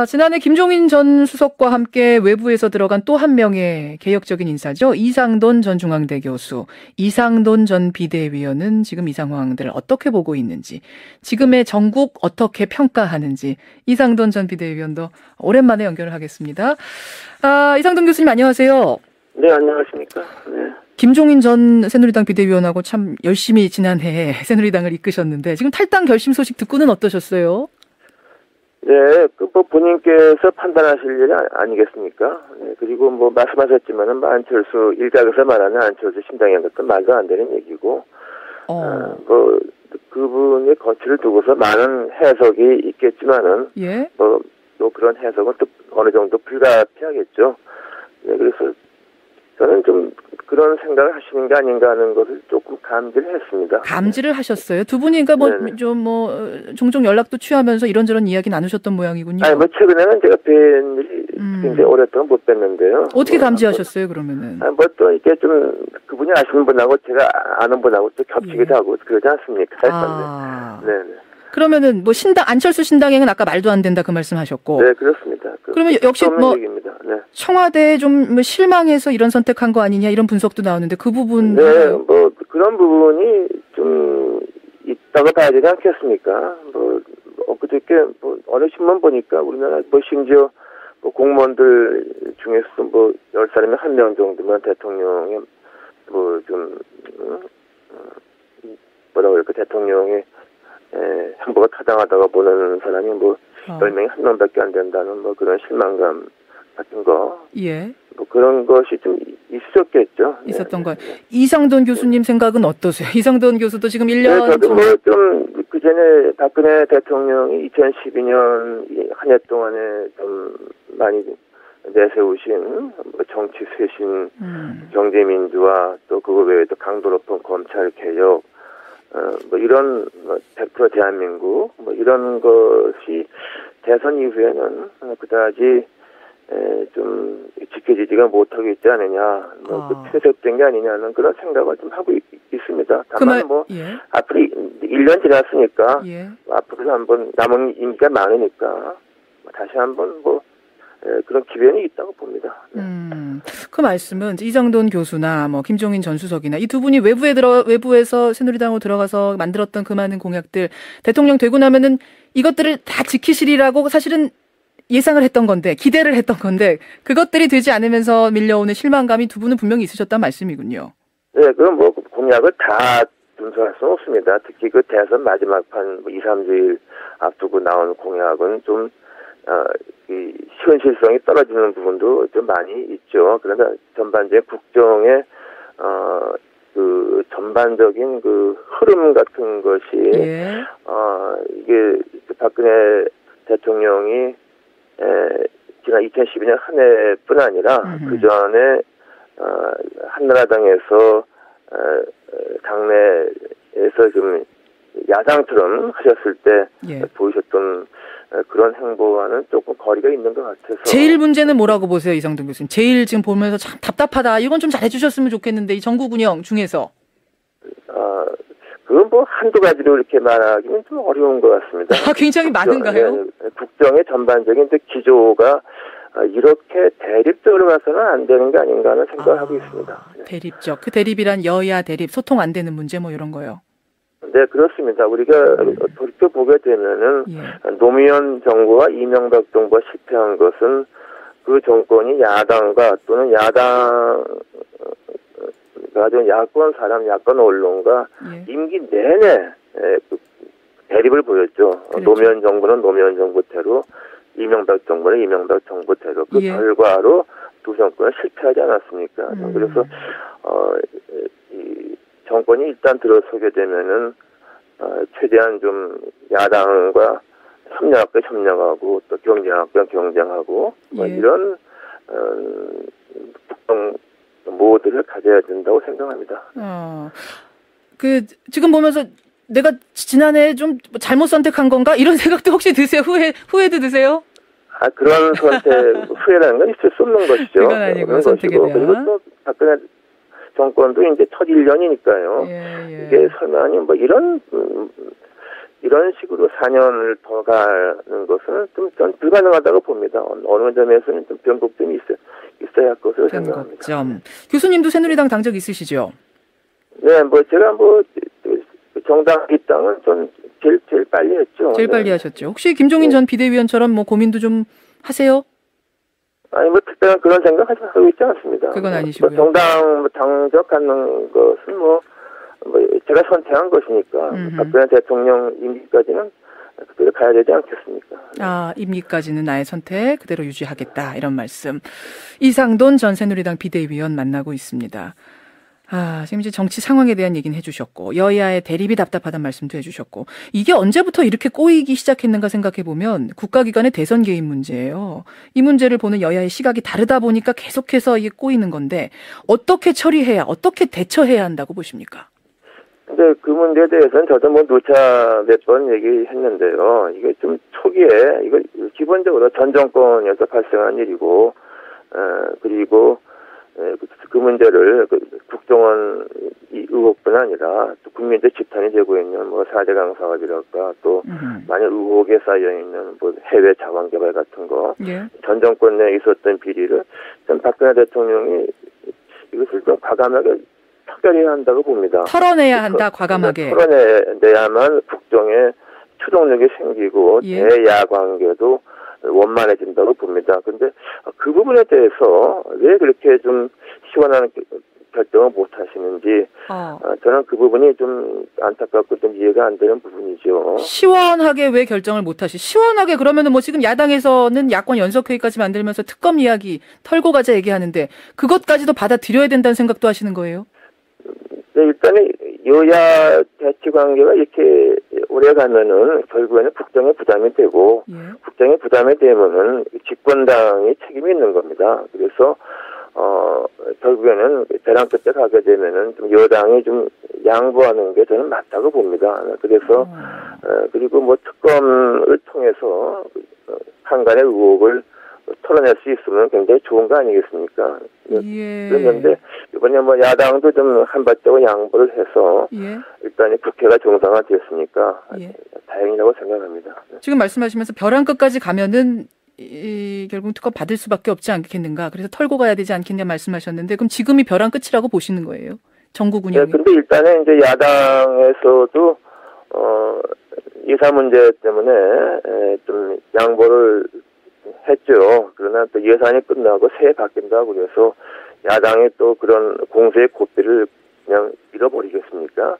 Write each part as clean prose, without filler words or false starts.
지난해 김종인 전 수석과 함께 외부에서 들어간 또 한 명의 개혁적인 인사죠. 이상돈 전 중앙대 교수, 이상돈 전 비대위원은 지금 이 상황들을 어떻게 보고 있는지, 지금의 정국 어떻게 평가하는지, 이상돈 전 비대위원도 오랜만에 연결을 하겠습니다. 이상돈 교수님 안녕하세요. 네, 안녕하십니까. 네. 김종인 전 새누리당 비대위원하고 참 열심히 지난해에 새누리당을 이끄셨는데 지금 탈당 결심 소식 듣고는 어떠셨어요? 네, 본인께서 판단하실 일이 아니겠습니까? 네, 그리고 말씀하셨지만은 안철수, 일각에서 말하는 안철수 심당연 같은 말도 안 되는 얘기고, 그분의 거취를 두고서 많은 해석이 있겠지만은, 예? 또 그런 해석은 또 어느 정도 불가피하겠죠. 네, 그래서 저는 좀 그런 생각을 하시는 게 아닌가 하는 것을 조금 감지를 했습니다. 감지를 하셨어요? 두 분이 그러니까 종종 연락도 취하면서 이런저런 이야기 나누셨던 모양이군요. 아니, 최근에는 제가 뵌 일이 굉장히 오랫동안 못 뵀는데요. 어떻게 감지하셨어요, 그러면은? 또 이렇게 좀 그분이 아시는 분하고 제가 아는 분하고 또 겹치기도 하고 그러지 않습니까? 네. 그러면은 안철수 신당행은 아까 말도 안 된다 그 말씀하셨고. 네, 그렇습니다. 그러면 역시 얘기입니다. 네. 청와대에 좀 실망해서 이런 선택한 거 아니냐 이런 분석도 나오는데 그 부분. 네, 그런 부분이 좀 있다고 봐야 되지 않겠습니까? 그저께 어느 신문 보니까 우리나라 심지어 공무원들 중에서도 10사람에 1명 정도면 대통령의 대통령의 행보가 타당하다고 보는 사람이 10명에 1명밖에 안 된다는 그런 실망감 같은 거. 예. 그런 것이 좀 있었겠죠. 있었던 거. 이상돈 교수님 생각은 어떠세요? 이상돈 교수도 지금 1년. 네, 저도 그 전에 박근혜 대통령이 2012년 한 해 동안에 좀 많이 내세우신 정치 쇄신, 경제민주화, 또 그거 외에도 강도 높은 검찰 개혁, 이런 100% 대한민국 이런 것이 대선 이후에는 그다지 좀 지켜지지가 못하고 있지 않느냐, 퇴색된 게 아니냐는 그런 생각을 좀 하고 있습니다. 다만 앞으로 1년 지났으니까 앞으로 한번 남은 임기가 많으니까 다시 한번 그런 기회는 있다고 봅니다. 네. 그 말씀은 이상돈 교수나 김종인 전 수석이나 이 두 분이 외부에서 새누리당으로 들어가서 만들었던 그 많은 공약들 대통령 되고 나면은 이것들을 다 지키시리라고 사실은 예상을 했던 건데 기대를 했던 건데 그것들이 되지 않으면서 밀려오는 실망감이 두 분은 분명히 있으셨단 말씀이군요. 네, 그럼 공약을 다 준수할 수는 없습니다. 특히 그 대선 마지막 판 2, 3주일 앞두고 나온 공약은 좀 이 현실성이 떨어지는 부분도 좀 많이 있죠. 그러나 전반적인 국정의 그 전반적인 그 흐름 같은 것이 이게 박근혜 대통령이 지난 2012년 한 해뿐 아니라 그 전에 한나라당에서 당내에서 좀 야당처럼 하셨을 때 보이셨던 그런 행보와는 조금 거리가 있는 것 같아서. 제일 문제는 뭐라고 보세요, 이상돈 교수님? 제일 지금 보면서 참 답답하다. 이건 좀 잘해주셨으면 좋겠는데 이 정국 운영 중에서. 그건 한두 가지로 이렇게 말하기는 좀 어려운 것 같습니다. 굉장히 많은가요? 국정의 전반적인 기조가 이렇게 대립적으로 가서는 안 되는 게 아닌가 하는 생각을 하고 있습니다. 대립적. 그 대립이란 여야 대립, 소통 안 되는 문제 이런 거요. 네, 그렇습니다. 우리가 돌이켜보게 되면은 노무현 정부와 이명박 정부가 실패한 것은 그 정권이 야당과 또는 야당 야권 사람, 야권 언론과 임기 내내 대립을 보였죠. 그렇죠. 노무현 정부는 노무현 정부대로, 이명박 정부는 이명박 정부대로 그 결과로 두 정권은 실패하지 않았습니까? 그래서 이 정권이 일단 들어서게 되면은 최대한 좀 야당과 협력하고 또 경쟁학과 경쟁하고 이런 국정 모드를 가져야 된다고 생각합니다. 지금 보면서 내가 지난해 좀 잘못 선택한 건가 이런 생각도 혹시 드세요? 후회도 드세요? 그런 선택 후회라는 건 있을 수 없는 것이죠. 그건 아니고 선택에 대한. 그리고 또 박근혜 정권도 이제 첫 1년이니까요. 이게 설마니 이런 이런 식으로 4년을 더 가는 것은 좀 불가능하다고 봅니다. 어느 점에서는 좀 변곡점이 있어야 할 것으로 생각합니다. 변곡점. 교수님도 새누리당 당적 있으시죠? 네, 제가 정당 입당은 좀 제일 빨리 했죠. 제일 빨리 하셨죠. 혹시 김종인 전 비대위원처럼 고민도 좀 하세요? 아니, 특별한 그런 생각 하고 있지 않습니다. 그건 아니시고요. 정당 당적하는 것은 제가 선택한 것이니까, 박근혜 대통령 임기까지는 그대로 가야 되지 않겠습니까? 임기까지는 나의 선택 그대로 유지하겠다. 이런 말씀. 이상돈 전 새누리당 비대위원 만나고 있습니다. 지금 이제 정치 상황에 대한 얘기는 해주셨고, 여야의 대립이 답답하다는 말씀도 해주셨고, 이게 언제부터 이렇게 꼬이기 시작했는가 생각해보면 국가기관의 대선 개입 문제예요. 이 문제를 보는 여야의 시각이 다르다 보니까 계속해서 이게 꼬이는 건데, 어떻게 처리해야, 어떻게 대처해야 한다고 보십니까? 근데 그 문제에 대해서는 저도 누차 몇 번 얘기했는데요. 이게 좀 초기에, 이거 기본적으로 전 정권에서 발생한 일이고, 그리고 그 문제를 국정원 의혹뿐 아니라 또 국민들 집단이 되고 있는 4대강 사업이랄까 또 많은 의혹에 쌓여 있는 해외 자원 개발 같은 거, 전 정권 내에 있었던 비리를 전 박근혜 대통령이 이것을 좀 과감하게 턱결해야 한다고 봅니다. 털어내야 한다, 과감하게. 털어내야만 국정에 추동력이 생기고 대야 관계도 원만해진다고 봅니다. 근데 그 부분에 대해서 왜 그렇게 좀 시원한 결정을 못 하시는지 저는 그 부분이 좀 안타깝고 좀 이해가 안 되는 부분이죠. 시원하게 왜 결정을 못 시원하게 그러면은 지금 야당에서는 야권 연석회의까지 만들면서 특검 이야기 털고 가자 얘기하는데 그것까지도 받아들여야 된다는 생각도 하시는 거예요? 네, 일단은 여야 대치 관계가 이렇게 오래 가면은 결국에는 국정에 부담이 되고 국정에 부담이 되면은 집권당이 책임이 있는 겁니다. 그래서 결국에는 벼랑 끝에 가게 되면은 좀 여당이 좀 양보하는 게 저는 맞다고 봅니다. 그래서 그리고 특검을 통해서 한간의 의혹을 털어낼 수 있으면 굉장히 좋은 거 아니겠습니까? 그런데 이번에 야당도 좀 한 발자국 양보를 해서 일단 국회가 정상화됐으니까 다행이라고 생각합니다. 지금 말씀하시면서 벼랑 끝까지 가면은 결국 특검 받을 수밖에 없지 않겠는가? 그래서 털고 가야 되지 않겠냐 말씀하셨는데 그럼 지금이 벼랑 끝이라고 보시는 거예요? 전국 운영이? 네, 근데 일단은 이제 야당에서도 예산 문제 때문에 좀 양보를 했죠. 그러나 또 예산이 끝나고 새해 바뀐다고 그래서 야당이 또 그런 공세의 고삐를 그냥 잃어버리겠습니까?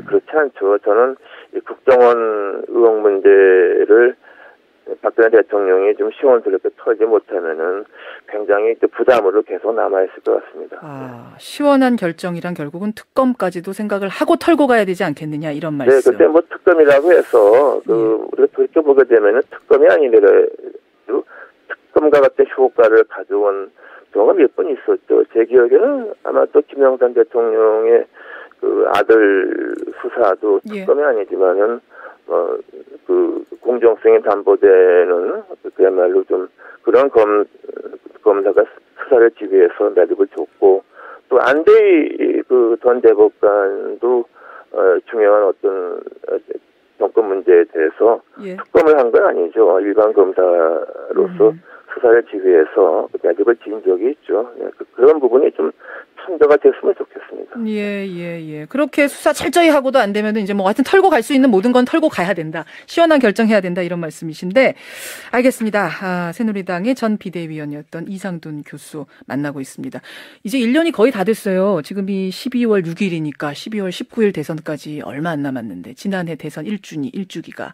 그렇지 않죠. 저는 이 국정원 의혹 문제를 박근혜 대통령이 좀 시원스럽게 털지 못하면은 굉장히 부담으로 계속 남아있을 것 같습니다. 시원한 결정이란 결국은 특검까지도 생각을 하고 털고 가야 되지 않겠느냐 이런 말씀. 네, 그때 특검이라고 해서 우리가 돌이켜보게 되면은 특검이 아니더라도 특검과 같은 효과를 가져온 경우가 몇 번 있었죠. 제 기억에는 아마 또 김영삼 대통령의 그 아들 수사도 특검이 아니지만은 그 공정성이 담보되는 그야말로 좀 그런 검사가 수사를 지휘해서 매듭을 줬고 또 안대희 그 전 대법관도 중요한 어떤 정권 문제에 대해서 특검을 한 건 아니죠. 일반 검사로서 수사를 지휘해서 매듭을 지은 적이 있죠. 그런 부분이 좀 참조가 됐으면 좋겠습니다. 그렇게 수사 철저히 하고도 안 되면은 이제 하여튼 털고 갈 수 있는 모든 건 털고 가야 된다. 시원한 결정해야 된다. 이런 말씀이신데 알겠습니다. 새누리당의 전 비대위원이었던 이상돈 교수 만나고 있습니다. 이제 1년이 거의 다 됐어요. 지금이 12월 6일이니까 12월 19일 대선까지 얼마 안 남았는데 지난해 대선 1주기가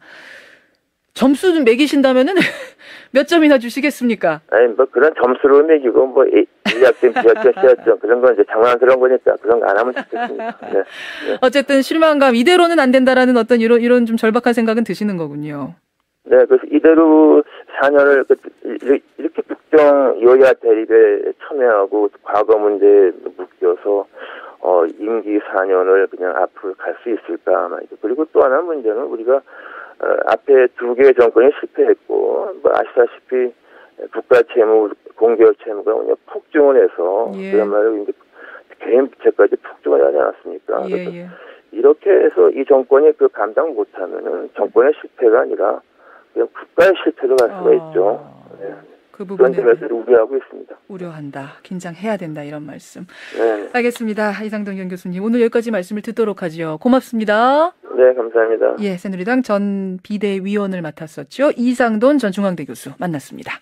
점수 좀 매기신다면은 몇 점이나 주시겠습니까? 아니 그런 점수로 매기고 1학점, 2학점, C학점 그런 건 이제 장난스러운 거니까 그런 거 안 하면 좋겠습니다. 네. 어쨌든 실망감 이대로는 안 된다라는 어떤 이런 좀 절박한 생각은 드시는 거군요. 네, 그래서 이대로 4년을 이렇게 국정 여야 대립에 첨예하고 과거 문제에 묶여서 임기 4년을 그냥 앞으로 갈 수 있을까 말이죠. 그리고 또 하나 문제는 우리가 앞에 두 개의 정권이 실패했고, 아시다시피 국가 채무, 공개월 채무가 폭증을 해서, 그야말로 이제 개인 부채까지 폭증을 하지 않았습니까? 이렇게 해서 이 정권이 그 감당 못하면은 정권의 실패가 아니라 그냥 국가의 실패로 갈 수가 있죠. 네. 그 부분에 그런 점에서 우려하고 있습니다. 우려한다. 긴장해야 된다. 이런 말씀. 네. 알겠습니다. 이상돈 전 교수님. 오늘 여기까지 말씀을 듣도록 하죠. 고맙습니다. 네, 감사합니다. 예, 새누리당 전 비대위원을 맡았었죠. 이상돈 전 중앙대 교수 만났습니다.